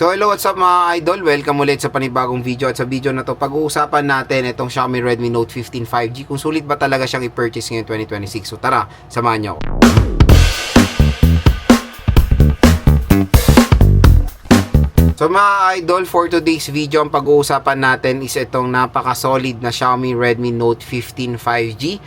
So hello, what's up mga idol? Welcome ulit sa panibagong video. At sa video na to, pag-uusapan natin itong Xiaomi Redmi Note 15 5G. Kung sulit ba talaga siyang i-purchase ngayon 2026. So tara, samahan niyo ako. So mga idol, for today's video, ang pag-uusapan natin is itong napaka-solid na Xiaomi Redmi Note 15 5G.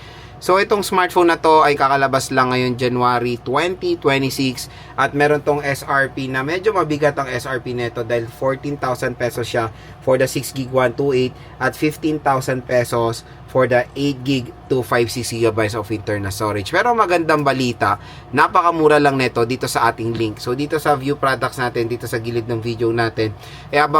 So itong smartphone na to ay kakalabas lang ngayon January 2026 at meron tong SRP na medyo mabigat ang SRP nito dahil 14,000 pesos siya for the 6GB 128 at 15,000 pesos for the 8GB 256GB of internal storage. Pero magandang balita, napakamura lang nito dito sa ating link. So dito sa view products natin, dito sa gilid ng video natin,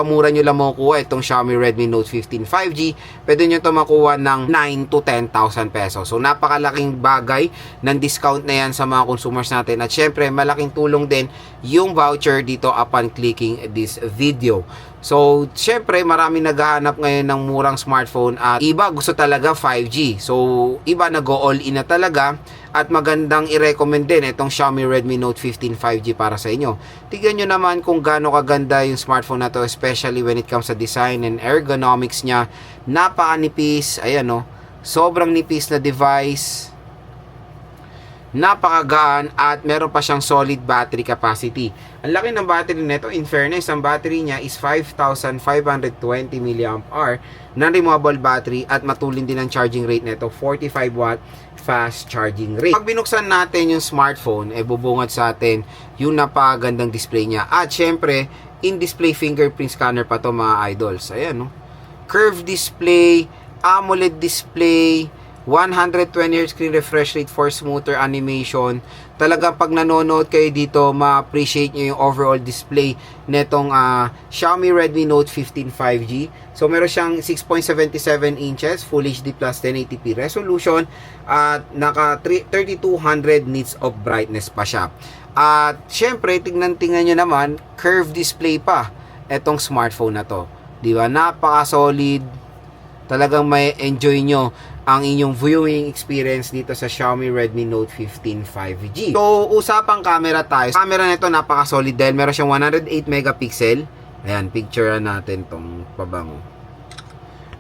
mura nyo lang makukuha itong Xiaomi Redmi Note 15 5G. Pwede nyo ito makuha ng 9 to 10,000 pesos. So napakalaking bagay ng discount na yan sa mga consumers natin. At syempre, malaking tulong din yung voucher dito upon clicking this video. So, syempre, marami naghahanap ngayon ng murang smartphone at iba gusto talaga 5G. So, iba nag-go all in na talaga at magandang i-recommend din itong Xiaomi Redmi Note 15 5G para sa inyo. Tignan nyo naman kung gaano kaganda yung smartphone na to, especially when it comes sa design and ergonomics niya. Napakanipis, ayan o, sobrang nipis na device. Napakagaan at meron pa siyang solid battery capacity. Ang laki ng battery nito, in fairness, ang battery niya is 5,520 mAh na removable battery at matulin din ang charging rate nito, 45 watt fast charging rate. Pag binuksan natin yung smartphone, bubungad sa atin yung napagandang display niya. At syempre, in-display fingerprint scanner pa to mga idols. Ayan, no? Curved display, AMOLED display, 120Hz screen refresh rate for smoother animation. Talagang pag nanonood kayo dito, ma-appreciate nyo yung overall display netong Xiaomi Redmi Note 15 5G. So meron siyang 6.77 inches Full HD plus 1080p resolution at naka 3200 nits of brightness pa siya. At syempre, tingnan nyo naman, curved display pa etong smartphone na to. Di ba? Napaka-solid. Talagang may enjoy nyo ang inyong viewing experience dito sa Xiaomi Redmi Note 15 5G. So, usapang camera tayo. Camera nito napaka-solid dahil meron siyang 108 megapixel. Ayan, picturean natin tong pabango.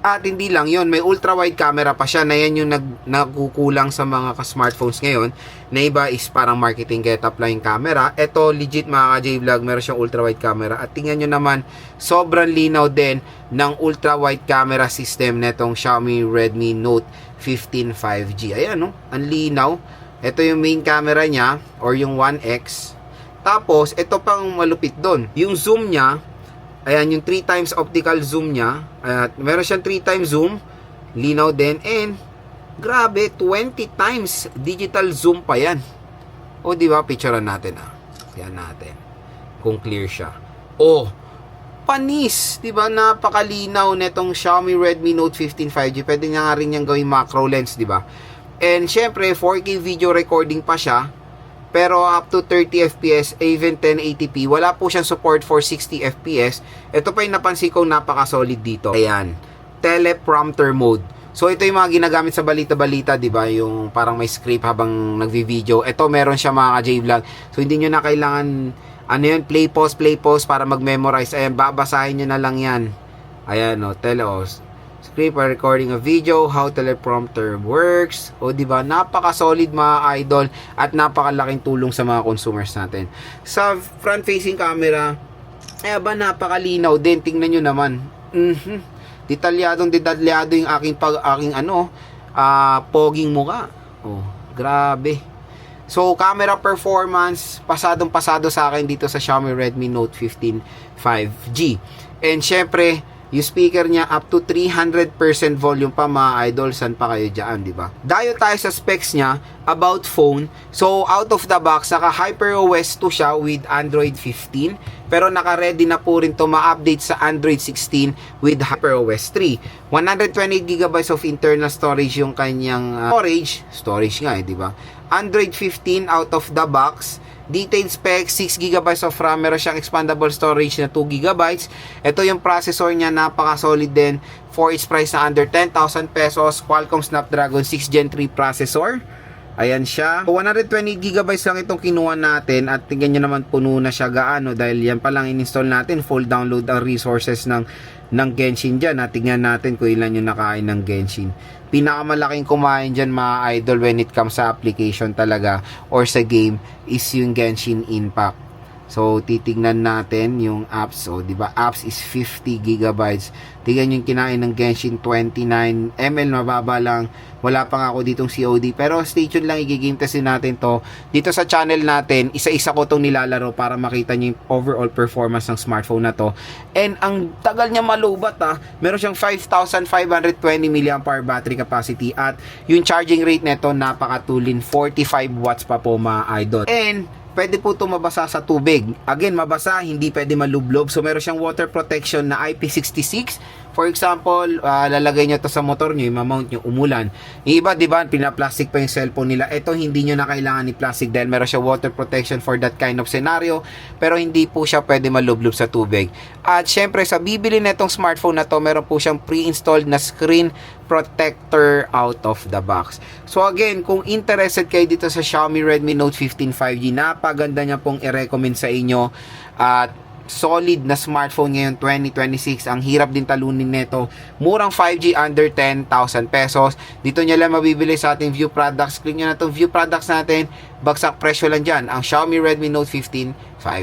At hindi lang yon, may ultra-wide camera pa siya na yan yung nagkukulang sa mga smartphones ngayon. Na iba is parang marketing get-up lang yung camera. Ito, legit mga ka-J-Vlog, meron siyang ultra-wide camera. At tingnan nyo naman, sobrang linaw din ng ultra-wide camera system netong Xiaomi Redmi Note 15 5G. Ayan, no? Ang linaw. Ito yung main camera niya, or yung 1X. Tapos, ito pang malupit doon. Yung zoom niya, ayan, yung 3 times optical zoom niya. At meron siyang 3 times zoom. Linaw din. And, grabe, 20 times digital zoom pa yan. O, di ba? Picturean natin, Yan natin. Kung clear siya. O, panis. Di ba? Napakalinaw netong Xiaomi Redmi Note 15 5G. Pwede nga rin niyang gawing macro lens, di ba? And, syempre, 4K video recording pa siya. Pero up to 30 FPS, even 1080p, wala po siyang support for 60 FPS. Ito pa yung napansin kong napaka-solid dito. Ayan, teleprompter mode. So ito yung mga ginagamit sa balita-balita, di ba? Yung parang may script habang nagvi-video. Ito meron siya mga ka-J-Vlog. So hindi nyo na kailangan, play pause para mag-memorize. Ayan, babasahin nyo na lang yan. Ayan, script or recording a video, how teleprompter works. O di ba, napaka-solid mga idol at napakalaking tulong sa mga consumers natin. Sa front-facing camera, napakalinaw din. Tingnan nyo naman. Detalyado yung aking poging mukha. Oh, grabe. So, camera performance, pasadong-pasado sa akin dito sa Xiaomi Redmi Note 15 5G. And syempre, yung speaker niya up to 300% volume pa mga idol. San pa kayo dyan, di ba? Dayo tayo sa specs niya about phone. So, out of the box, naka HyperOS 2 siya with Android 15. Pero naka-ready na po rin to ma-update sa Android 16 with HyperOS 3. 128GB of internal storage yung kanyang storage nga di ba? Android 15 out of the box. Detailed specs, 6GB of RAM, meron siyang expandable storage na 2GB. Ito yung processor niya, napaka-solid din. For its price na under 10,000 pesos, Qualcomm Snapdragon 6 Gen 3 processor. Ayan siya. 120GB lang itong kinuha natin at tingnan nyo naman puno na siya gaano dahil yan pa lang in-install natin. Full download ang resources ng Genshin dyan. Tingnan natin kung ilan yung nakain ng Genshin. Pinakamalaking kumain dyan mga idol when it comes sa application talaga or sa game is yung Genshin Impact. So, titignan natin yung apps. So, di ba, apps is 50GB. Tignan yung kinain ng Genshin, 29 ml, mababa lang. Wala pa nga ako ditong COD. Pero stay tuned lang, i-game testin natin to. Dito sa channel natin, isa-isa ko itong nilalaro para makita nyo yung overall performance ng smartphone na to. And ang tagal niya malubat Meron siyang 5,520 mAh battery capacity at yung charging rate nito napakatulin, 45 watts pa po mga idol. And pwede po ito mabasa sa tubig. Again, mabasa, hindi pwede malublob. So, meron siyang water protection na IP66. For example, lalagay nyo to sa motor nyo, i-mount nyo, umulan. Yung iba, di ba, pinaplastic pa yung cellphone nila. Ito, hindi nyo na kailangan ni plastic dahil meron siya water protection for that kind of scenario. Pero hindi po siya pwede malublob sa tubig. At syempre, sa bibili na itong smartphone na to, meron po siyang pre-installed na screen protector out of the box. So again, kung interested kayo dito sa Xiaomi Redmi Note 15 5G, napaganda niya pong i-recommend sa inyo at solid na smartphone ngayon 2026. Ang hirap din talunin nito. Murang 5G under 10,000 pesos. Dito niya lang mabibili sa ating view products. Click nyo na itong view products natin. Bagsak presyo lang dyan. Ang Xiaomi Redmi Note 15 5G.